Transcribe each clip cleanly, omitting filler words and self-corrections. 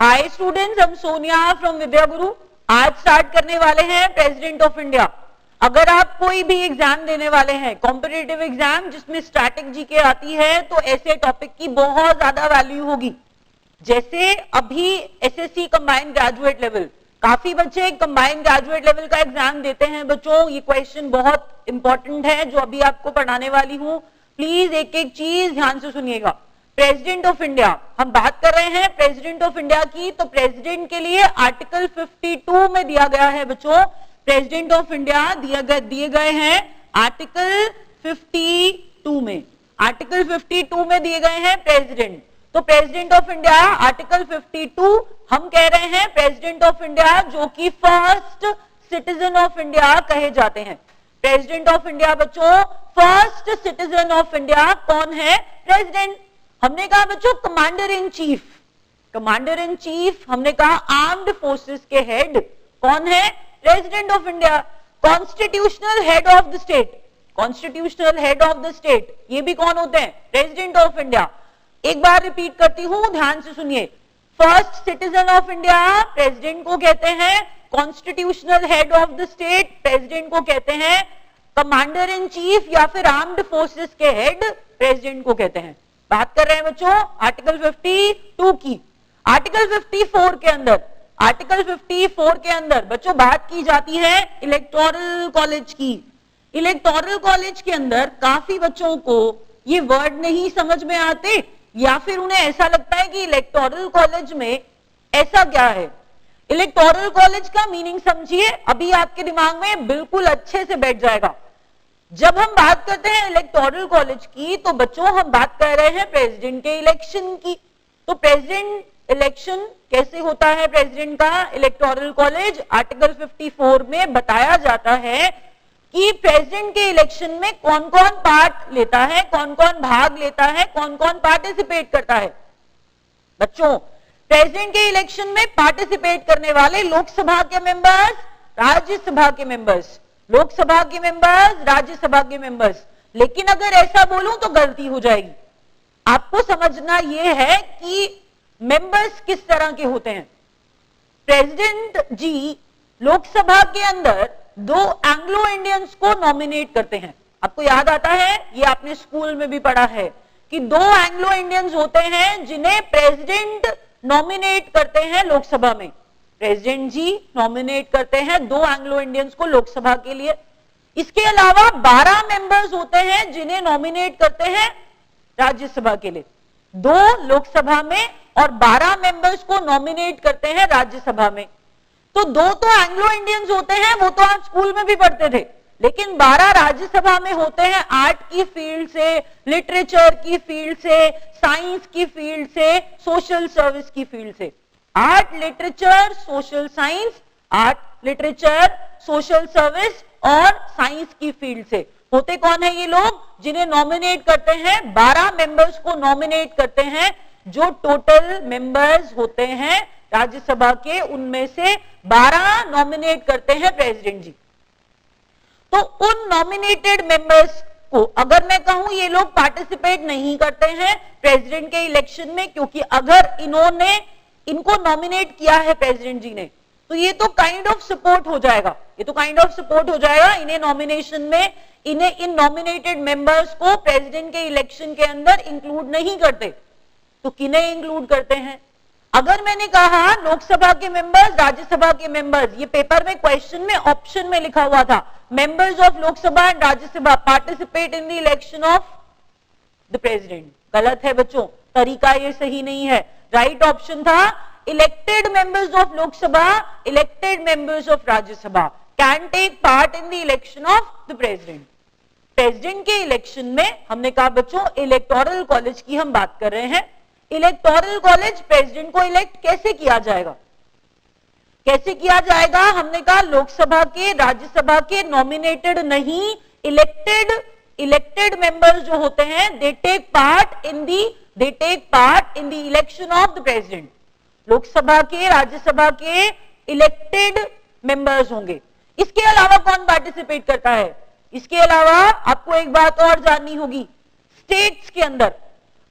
Hi students, हम Sonia from विद्या गुरु। आज start करने वाले हैं प्रेसिडेंट ऑफ इंडिया। अगर आप कोई भी एग्जाम देने वाले हैं, कॉम्पिटिटिव एग्जाम जिसमें स्टैटिक जीके आती है, तो ऐसे टॉपिक की बहुत ज्यादा वैल्यू होगी। जैसे अभी एसएससी कंबाइंड ग्रेजुएट लेवल, काफी बच्चे कंबाइंड ग्रेजुएट लेवल का एग्जाम देते हैं। बच्चों, ये क्वेश्चन बहुत इंपॉर्टेंट है जो अभी आपको पढ़ाने वाली हूँ। प्लीज एक एक चीज ध्यान से सुनिएगा। प्रेसिडेंट ऑफ इंडिया, हम बात कर रहे हैं प्रेसिडेंट ऑफ इंडिया की, तो प्रेसिडेंट के लिए आर्टिकल 52 में दिया गया है बच्चों। प्रेसिडेंट ऑफ इंडिया दिए गए हैं आर्टिकल 52 में। आर्टिकल 52 में दिए गए हैं प्रेसिडेंट। तो प्रेसिडेंट ऑफ इंडिया आर्टिकल 52, हम कह रहे हैं प्रेसिडेंट ऑफ इंडिया जो कि फर्स्ट सिटीजन ऑफ इंडिया कहे जाते हैं। प्रेसिडेंट ऑफ इंडिया बच्चों, फर्स्ट सिटीजन ऑफ इंडिया कौन है? प्रेसिडेंट। हमने कहा बच्चों commander in chief. Commander in chief हमने कहा आर्म्ड फोर्सेस के हेड कौन है? President of India. Constitutional head of the state, constitutional head of the state, ये भी कौन होते हैं? President of India. एक बार रिपीट करती हूं, ध्यान से सुनिए। First citizen of India president को कहते हैं, constitutional head of the state president को कहते हैं, कमांडर इन चीफ या फिर आर्म्ड फोर्सेस के हेड प्रेसिडेंट को कहते हैं। बात कर रहे हैं बच्चों आर्टिकल 52 की। आर्टिकल 54 के अंदर, आर्टिकल 54 के अंदर बच्चों बात की जाती है इलेक्टोरल कॉलेज की। इलेक्टोरल कॉलेज के अंदर काफी बच्चों को ये वर्ड नहीं समझ में आते, या फिर उन्हें ऐसा लगता है कि इलेक्टोरल कॉलेज में ऐसा क्या है। इलेक्टोरल कॉलेज का मीनिंग समझिए, अभी आपके दिमाग में बिल्कुल अच्छे से बैठ जाएगा। जब हम बात करते हैं इलेक्टोरल कॉलेज की, तो बच्चों हम बात कर रहे हैं प्रेसिडेंट के इलेक्शन की। तो प्रेसिडेंट इलेक्शन कैसे होता है प्रेसिडेंट का? इलेक्टोरल कॉलेज आर्टिकल 54 में बताया जाता है कि प्रेसिडेंट के इलेक्शन में कौन कौन पार्ट लेता है, कौन कौन भाग लेता है, कौन कौन पार्टिसिपेट करता है। बच्चों, प्रेसिडेंट के इलेक्शन में पार्टिसिपेट करने वाले लोकसभा के मेंबर्स, राज्यसभा के मेंबर्स, लोकसभा के मेंबर्स, राज्यसभा के मेंबर्स। लेकिन अगर ऐसा बोलूं तो गलती हो जाएगी। आपको समझना यह है कि मेंबर्स किस तरह के होते हैं। प्रेसिडेंट जी लोकसभा के अंदर 2 एंग्लो इंडियंस को नॉमिनेट करते हैं। आपको याद आता है, ये आपने स्कूल में भी पढ़ा है कि 2 एंग्लो इंडियंस होते हैं जिन्हें प्रेसिडेंट नॉमिनेट करते हैं लोकसभा में। प्रेसिडेंट जी नॉमिनेट करते हैं 2 एंग्लो इंडियंस को लोकसभा के लिए। इसके अलावा 12 मेंबर्स होते हैं जिन्हें नॉमिनेट करते हैं राज्यसभा के लिए। 2 लोकसभा में और 12 मेंबर्स को नॉमिनेट करते हैं राज्यसभा में। तो 2 तो एंग्लो इंडियंस होते हैं, वो तो आप स्कूल में भी पढ़ते थे। लेकिन 12 राज्यसभा में होते हैं आर्ट की फील्ड से, लिटरेचर की फील्ड से, साइंस की फील्ड से, सोशल सर्विस की फील्ड से। Art, literature, social science, art, literature, social service और साइंस की फील्ड से। होते कौन है ये लोग जिन्हें नॉमिनेट करते हैं? 12 मेंबर्स को नॉमिनेट करते हैं। जो टोटल मेंबर्स होते हैं राज्यसभा के, उनमें से 12 नॉमिनेट करते हैं प्रेसिडेंट जी। तो उन नॉमिनेटेड मेंबर्स को अगर मैं कहूं ये लोग पार्टिसिपेट नहीं करते हैं प्रेसिडेंट के इलेक्शन में, क्योंकि अगर इनको नॉमिनेट किया है प्रेसिडेंट जी ने, तो ये तो काइंड ऑफ सपोर्ट हो जाएगा। ये तो काइंड ऑफ सपोर्ट हो जाएगा इन्हें नॉमिनेशन में। इन्हें इन नॉमिनेटेड मेंबर्स को प्रेसिडेंट के इलेक्शन के अंदर इंक्लूड नहीं करते। तो किन्हें इंक्लूड करते हैं? अगर मैंने कहा लोकसभा के मेंबर्स, राज्यसभा के मेंबर्स, ये पेपर में क्वेश्चन में ऑप्शन में लिखा हुआ था, members of Lok Sabha and Rajya Sabha participate in the election of the president. गलत है बच्चों, तरीका ये सही नहीं है। राइट ऑप्शन था elected members of Lok Sabha, elected members of Rajya Sabha can take part in the election of the president. President के इलेक्शन में हमने कहा बच्चों इलेक्टोरल कॉलेज की हम बात कर रहे हैं। इलेक्टोरल कॉलेज प्रेसिडेंट को इलेक्ट कैसे किया जाएगा? कैसे किया जाएगा? हमने कहा लोकसभा के, राज्यसभा के नॉमिनेटेड नहीं, इलेक्टेड मेंबर्स जो होते हैं they take part in the election of the president. Lok Sabha के, राज्यसभा के इलेक्टेड मेंबर्स होंगे। इसके अलावा कौन पार्टिसिपेट करता है? इसके अलावा आपको एक बात और जाननी होगी। स्टेट्स के अंदर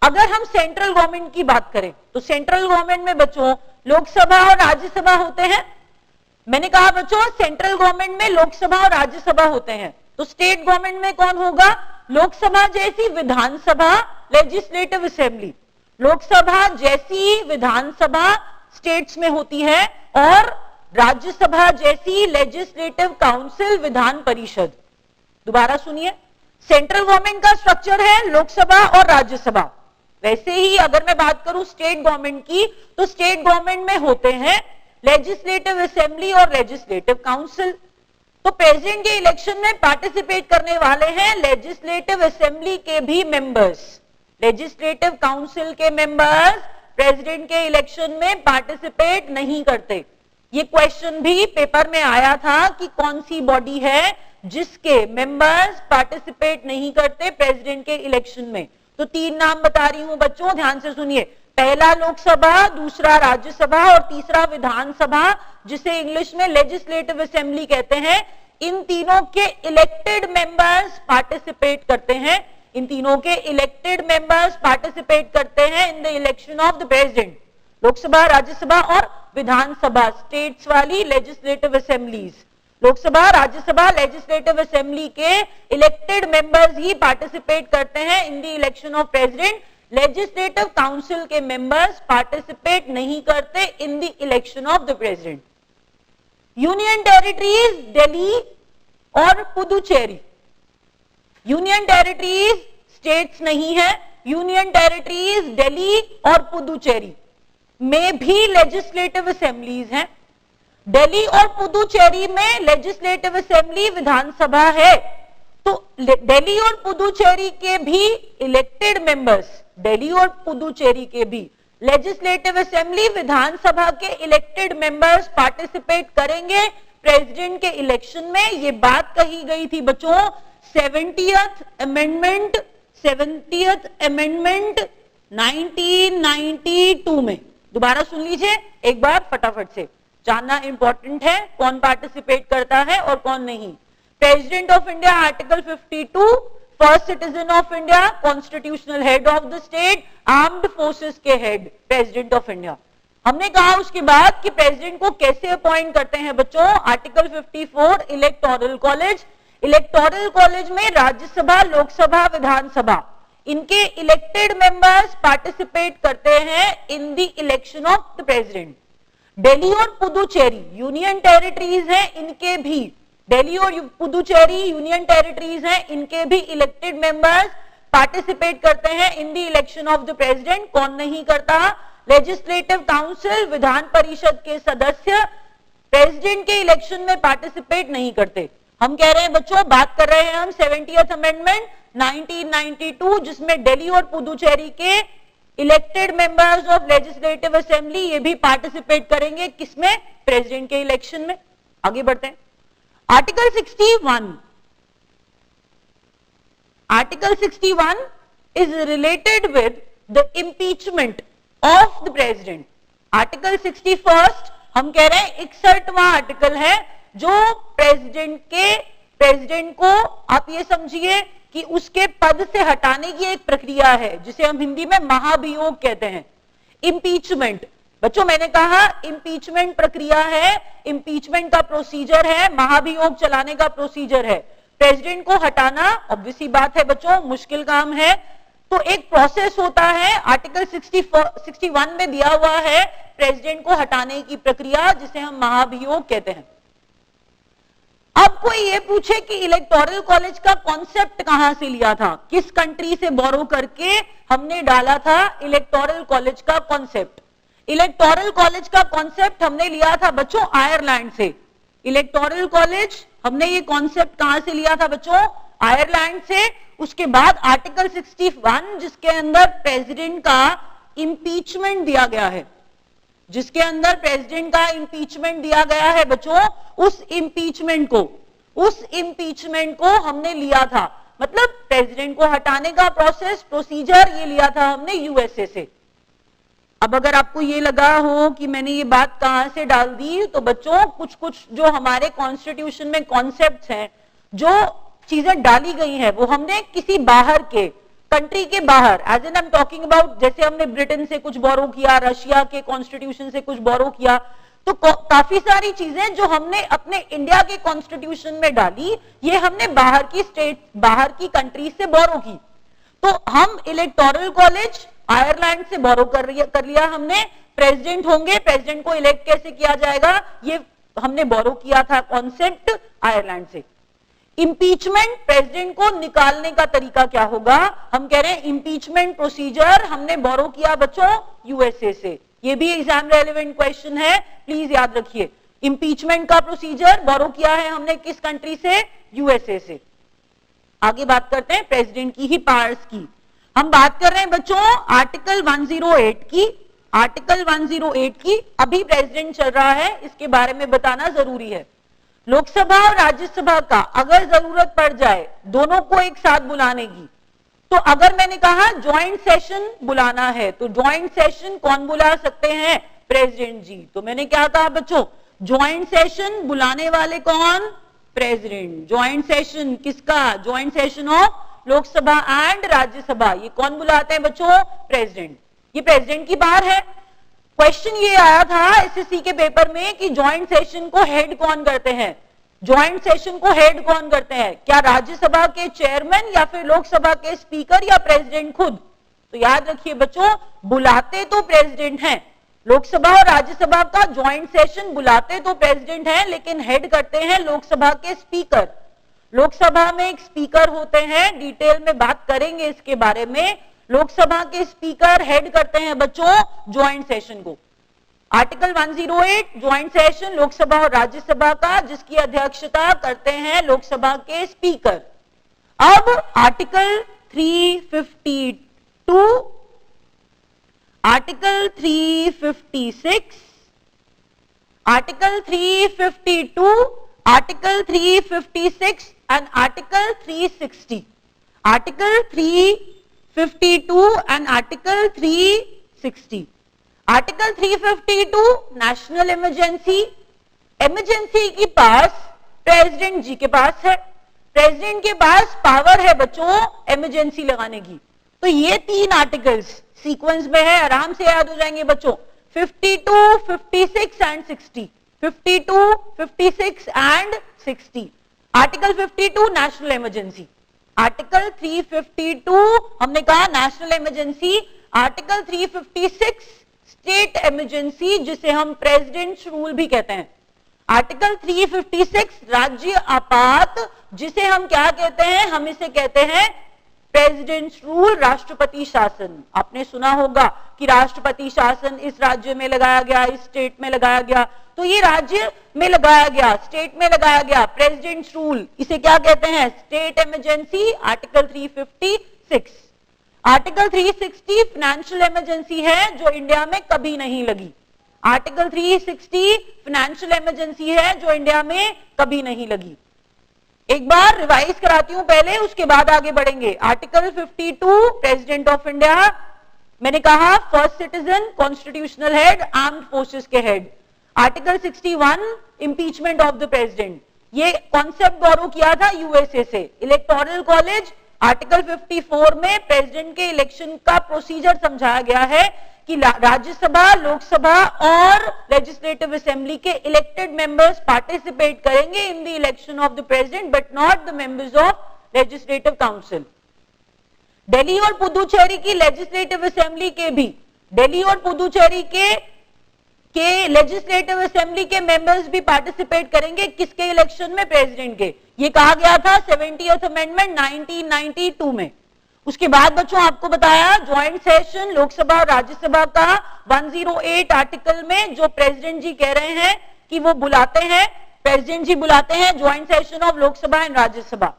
अगर हम सेंट्रल गवर्नमेंट की बात करें, तो सेंट्रल गवर्नमेंट में बच्चों लोकसभा और राज्यसभा होते हैं। मैंने कहा बच्चों सेंट्रल गवर्नमेंट में लोकसभा और राज्यसभा होते हैं, तो स्टेट गवर्नमेंट में कौन होगा? लोकसभा जैसी विधानसभा, लेजिस्लेटिव असेंबली। लोकसभा जैसी विधानसभा स्टेट्स में होती है और राज्यसभा जैसी लेजिस्लेटिव काउंसिल, विधान परिषद। दोबारा सुनिए, सेंट्रल गवर्नमेंट का स्ट्रक्चर है लोकसभा और राज्यसभा। वैसे ही अगर मैं बात करूं स्टेट गवर्नमेंट की, तो स्टेट गवर्नमेंट में होते हैं लेजिस्लेटिव असेंबली और लेजिस्लेटिव काउंसिल। तो प्रेसिडेंट के इलेक्शन में पार्टिसिपेट करने वाले हैं लेजिस्लेटिव असेंबली के भी मेंबर्स, लेजिस्लेटिव काउंसिल के मेंबर्स प्रेसिडेंट के इलेक्शन में पार्टिसिपेट नहीं करते। ये क्वेश्चन भी पेपर में आया था कि कौन सी बॉडी है जिसके मेंबर्स पार्टिसिपेट नहीं करते प्रेसिडेंट के इलेक्शन में। तो 3 नाम बता रही हूं बच्चों, ध्यान से सुनिए। पहला लोकसभा, दूसरा राज्यसभा और तीसरा विधानसभा, जिसे इंग्लिश में लेजिस्लेटिव असेंबली कहते हैं। इन तीनों के इलेक्टेड मेंबर्स पार्टिसिपेट करते हैं, इन तीनों के इलेक्टेड मेंबर्स पार्टिसिपेट करते हैं इन the election of the president. Lok Sabha, Rajya Sabha और विधानसभा, स्टेट्स वाली legislative assemblies. Lok Sabha, Rajya Sabha, legislative assembly के इलेक्टेड मेंबर्स ही पार्टिसिपेट करते हैं इन the election of president. Legislative council के मेंबर्स पार्टिसिपेट नहीं करते इन the election of the president. Union territories Delhi और पुदुचेरी, यूनियन टेरिटरीज स्टेट्स नहीं है, यूनियन टेरिटरीज दिल्ली और पुदुचेरी में भी लेजिस्लेटिव असेंबलीज हैं। दिल्ली और पुदुचेरी में लेजिस्लेटिव असेंबली, विधानसभा है। तो दिल्ली और पुदुचेरी के भी इलेक्टेड मेंबर्स, दिल्ली और पुदुचेरी के भी लेजिस्लेटिव असेंबली, विधानसभा के इलेक्टेड मेंबर्स पार्टिसिपेट करेंगे प्रेसिडेंट के इलेक्शन में। ये बात कही गई थी बच्चों 70th अमेंडमेंट 1992 में। दोबारा सुन लीजिए एक बार फटाफट से, जानना इंपॉर्टेंट है कौन पार्टिसिपेट करता है और कौन नहीं। President of India article 52, first citizen of India, constitutional head of the state, armed forces के हेड प्रेसिडेंट ऑफ इंडिया। हमने कहा उसके बाद कि प्रेसिडेंट को कैसे अपॉइंट करते हैं बच्चों। Article 54 electoral college, electoral college में राज्यसभा, लोकसभा, विधानसभा इनके इलेक्टेड मेंबर्स पार्टिसिपेट करते हैं इन the election of the president. Delhi और पुदुचेरी यूनियन टेरिटरीज हैं, इनके भी दिल्ली और पुदुचेरी यूनियन टेरिटरीज हैं, इनके भी इलेक्टेड मेंबर्स पार्टिसिपेट करते हैं इन the election of the president. कौन नहीं करता? लेजिस्लेटिव काउंसिल, विधान परिषद के सदस्य प्रेसिडेंट के इलेक्शन में पार्टिसिपेट नहीं करते। हम कह रहे हैं बच्चों, बात कर रहे हैं हम 70th अमेंडमेंट 1992, जिसमें दिल्ली और पुदुचेरी के elected members of legislative assembly ये भी पार्टिसिपेट करेंगे किसमें? प्रेसिडेंट के इलेक्शन में। आगे बढ़ते हैं। Article 61, article 61 is related with the impeachment of the president. Article 61 हम कह रहे हैं 61वां आर्टिकल है, जो प्रेसिडेंट को आप ये समझिए कि उसके पद से हटाने की एक प्रक्रिया है, जिसे हम हिंदी में महाभियोग कहते हैं। इम्पीचमेंट बच्चों, मैंने कहा इम्पीचमेंट प्रक्रिया है, इम्पीचमेंट का प्रोसीजर है, महाभियोग चलाने का प्रोसीजर है। प्रेसिडेंट को हटाना ऑब्वियसली बात है बच्चों, मुश्किल काम है, तो एक प्रोसेस होता है। आर्टिकल 61 में दिया हुआ है प्रेसिडेंट को हटाने की प्रक्रिया, जिसे हम महाभियोग कहते हैं। अब कोई ये पूछे कि इलेक्टोरल कॉलेज का कॉन्सेप्ट कहां से लिया था, किस कंट्री से बोरो करके हमने डाला था इलेक्टोरल कॉलेज का कॉन्सेप्ट। इलेक्टोरल कॉलेज का कॉन्सेप्ट हमने लिया था बच्चों आयरलैंड से। इलेक्टोरल कॉलेज हमने ये कॉन्सेप्ट कहां से लिया था बच्चों? आयरलैंड से। उसके बाद आर्टिकल 61 जिसके अंदर प्रेसिडेंट का इंपीचमेंट दिया गया है, जिसके अंदर प्रेसिडेंट का इंपीचमेंट दिया गया है बच्चों, उस इंपीचमेंट को हमने लिया था। मतलब प्रेसिडेंट को हटाने का प्रोसीजर ये लिया था हमने यूएसए से। अब अगर आपको ये लगा हो कि मैंने ये बात कहां से डाल दी, तो बच्चों कुछ कुछ जो हमारे कॉन्स्टिट्यूशन में कॉन्सेप्ट्स हैं, जो चीजें डाली गई हैं, वो हमने किसी बाहर के कंट्री के बाहर, as an I am talking about, जैसे हमने ब्रिटेन से कुछ बोरो किया, रशिया के कॉन्स्टिट्यूशन से कुछ बोरो किया, तो काफी सारी चीजें जो हमने अपने इंडिया के कॉन्स्टिट्यूशन में डाली, ये हमने बाहर की स्टेट, बाहर की कंट्री से बोरो की। तो हम इलेक्टोरल कॉलेज आयरलैंड से बोरो कर लिया हमने, प्रेसिडेंट होंगे, प्रेसिडेंट को इलेक्ट कैसे किया जाएगा, ये हमने बोरो किया था कॉन्सेप्ट आयरलैंड से। इंपीचमेंट, प्रेसिडेंट को निकालने का तरीका क्या होगा, हम कह रहे हैं इंपीचमेंट प्रोसीजर हमने बोरो किया बच्चों यूएसए से। ये भी एग्जाम रेलेवेंट क्वेश्चन है, प्लीज याद रखिए। इंपीचमेंट का प्रोसीजर बोरो किया है हमने किस कंट्री से, यूएसए से। आगे बात करते हैं प्रेसिडेंट की ही पावर्स की। हम बात कर रहे हैं बच्चों आर्टिकल 108 की। आर्टिकल 108 की, अभी प्रेसिडेंट चल रहा है, इसके बारे में बताना जरूरी है। लोकसभा और राज्यसभा का अगर जरूरत पड़ जाए दोनों को एक साथ बुलाने की, तो अगर मैंने कहा ज्वाइंट सेशन बुलाना है, तो ज्वाइंट सेशन कौन बुला सकते हैं, प्रेसिडेंट जी। तो मैंने क्या कहा बच्चों, ज्वाइंट सेशन बुलाने वाले कौन, प्रेसिडेंट। ज्वाइंट सेशन किसका, joint session of Lok Sabha and Rajya Sabha, ये कौन बुलाते हैं बच्चों, प्रेसिडेंट। ये प्रेसिडेंट की बात है। क्वेश्चन ये आया था एसएससी के पेपर में कि ज्वाइंट सेशन को हेड कौन करते हैं, ज्वाइंट सेशन को हेड कौन करते हैं, क्या राज्यसभा के चेयरमैन या फिर लोकसभा के स्पीकर या प्रेसिडेंट खुद। तो याद रखिए बच्चों, बुलाते तो प्रेसिडेंट हैं, लोकसभा और राज्यसभा का ज्वाइंट सेशन बुलाते तो प्रेसिडेंट हैं, लेकिन हेड करते हैं लोकसभा के स्पीकर। लोकसभा में एक स्पीकर होते हैं, डिटेल में बात करेंगे इसके बारे में। लोकसभा के स्पीकर हेड करते हैं बच्चों ज्वाइंट सेशन को। आर्टिकल 108 ज्वाइंट सेशन लोकसभा और राज्यसभा का, जिसकी अध्यक्षता करते हैं लोकसभा के स्पीकर। अब article 352, article 356, article 352, article 356 and article 360। Article 352 and article 360। Article 352 national emergency. Emergency की पास प्रेसिडेंट जी के पास है, प्रेसिडेंट के पास पावर है बच्चों इमरजेंसी लगाने की। तो ये तीन आर्टिकल्स सीक्वेंस में है, आराम से याद हो जाएंगे बच्चों, 52, 56 and 60। 52, 56 and 60। Article 52 national emergency. Article 352 हमने कहा national emergency. Article 356 state emergency, जिसे हम प्रेसिडेंट्स रूल भी कहते हैं। आर्टिकल 356 राज्य आपात, जिसे हम क्या कहते हैं, हम इसे कहते हैं प्रेसिडेंट्स रूल, राष्ट्रपति शासन। आपने सुना होगा कि राष्ट्रपति शासन इस राज्य में लगाया गया, इस स्टेट में लगाया गया, तो ये राज्य में लगाया गया, स्टेट में लगाया गया प्रेसिडेंट्स रूल, इसे क्या कहते हैं, state emergency. Article 356। Article 360 financial emergency है, जो इंडिया में कभी नहीं लगी। आर्टिकल 360 फाइनेंशियल इमरजेंसी है, जो इंडिया में कभी नहीं लगी। एक बार रिवाइज कराती हूं पहले, उसके बाद आगे बढ़ेंगे। आर्टिकल 52 प्रेसिडेंट ऑफ इंडिया, मैंने कहा first citizen, constitutional head, armed forces के head. Article 61 impeachment of the president, ये कॉन्सेप्ट बोरो किया था यूएसए से। इलेक्टोरल कॉलेज, आर्टिकल 54 में प्रेसिडेंट के इलेक्शन का प्रोसीजर समझाया गया है कि राज्यसभा, लोकसभा और लेजिस्लेटिव असेंबली के इलेक्टेड मेंबर्स पार्टिसिपेट करेंगे इन the election of the president, but not the members of legislative council. Delhi और पुदुचेरी की लेजिस्लेटिव असेंबली के भी, दिल्ली और पुदुचेरी के लेजिस्लेटिव असेंबली के मेंबर्स भी पार्टिसिपेट करेंगे किसके इलेक्शन में, प्रेसिडेंट के। ये कहा गया था 70th अमेंडमेंट 1992 में। उसके बाद बच्चों आपको बताया ज्वाइंट सेशन लोकसभा और राज्यसभा का 108 आर्टिकल में, जो प्रेसिडेंट जी कह रहे हैं कि वो बुलाते हैं, प्रेसिडेंट जी बुलाते हैं joint session of Lok Sabha and Rajya Sabha.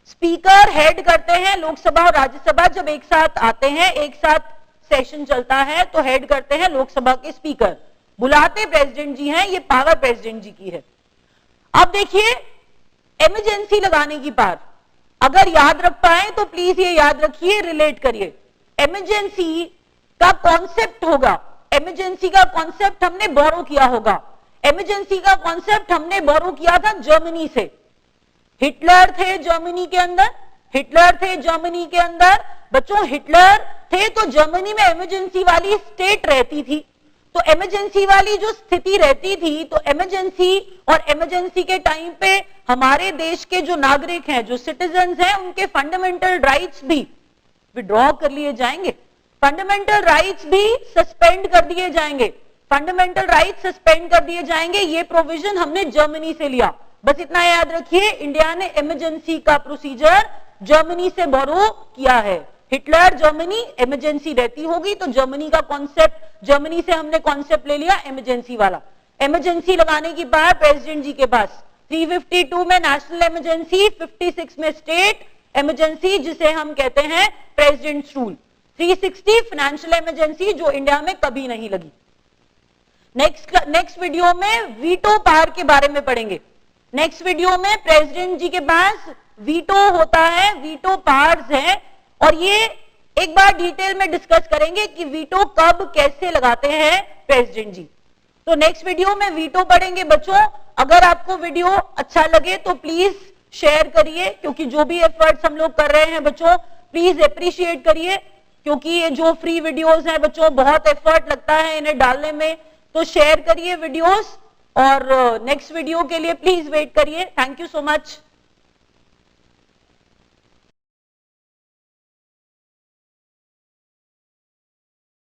Speaker head करते हैं लोकसभा और राज्यसभा, जब एक साथ आते हैं, एक साथ सेशन चलता है, तो हेड करते हैं लोकसभा के स्पीकर, बुलाते प्रेसिडेंट जी हैं, ये पावर प्रेसिडेंट जी की है। अब देखिए इमरजेंसी लगाने की पावर, अगर याद रख पाए तो प्लीज ये याद रखिए, रिलेट करिए। इमरजेंसी का कॉन्सेप्ट होगा, इमरजेंसी का कॉन्सेप्ट हमने बोरो किया होगा। इमरजेंसी का कॉन्सेप्ट हमने बोरो किया था जर्मनी से। हिटलर थे जर्मनी के अंदर, हिटलर थे जर्मनी के अंदर, बच्चों हिटलर थे तो जर्मनी में इमरजेंसी वाली स्टेट रहती थी, तो इमरजेंसी वाली जो स्थिति रहती थी, तो इमरजेंसी और इमरजेंसी के टाइम पे हमारे देश के जो नागरिक हैं, जो सिटीजन्स हैं, उनके फंडामेंटल राइट्स भी विड्रॉ कर लिए जाएंगे, फंडामेंटल राइट्स भी सस्पेंड कर दिए जाएंगे, फंडामेंटल राइट्स सस्पेंड कर दिए जाएंगे। ये प्रोविजन हमने जर्मनी से लिया। बस इतना याद रखिए, इंडिया ने इमरजेंसी का प्रोसीजर जर्मनी से बोरो किया है। हिटलर जर्मनी इमरजेंसी रहती होगी तो जर्मनी का कॉन्सेप्ट, जर्मनी से हमने कॉन्सेप्ट ले लिया इमरजेंसी वाला। इमरजेंसी लगाने की बात प्रेसिडेंट जी के पास, 352 में नेशनल इमरजेंसी, 56 में स्टेट इमरजेंसी जिसे हम कहते हैं प्रेसिडेंट्स रूल, 360 फाइनेंशियल इमरजेंसी जो इंडिया में कभी नहीं लगी। नेक्स्ट वीडियो में वीटो पावर के बारे में पढ़ेंगे। नेक्स्ट वीडियो में प्रेसिडेंट जी के पास वीटो होता है, वीटो पावर्स है, और ये एक बार डिटेल में डिस्कस करेंगे कि वीटो कब कैसे लगाते हैं प्रेसिडेंट जी। तो नेक्स्ट वीडियो में वीटो पढ़ेंगे बच्चों। अगर आपको वीडियो अच्छा लगे तो प्लीज शेयर करिए, क्योंकि जो भी एफर्ट्स हम लोग कर रहे हैं बच्चों प्लीज अप्रिशिएट करिए, क्योंकि ये जो फ्री वीडियोस हैं बच्चों बहुत एफर्ट लगता है इन्हें डालने में। तो शेयर करिए वीडियोस, और नेक्स्ट वीडियो के लिए प्लीज वेट करिए। Thank you so much.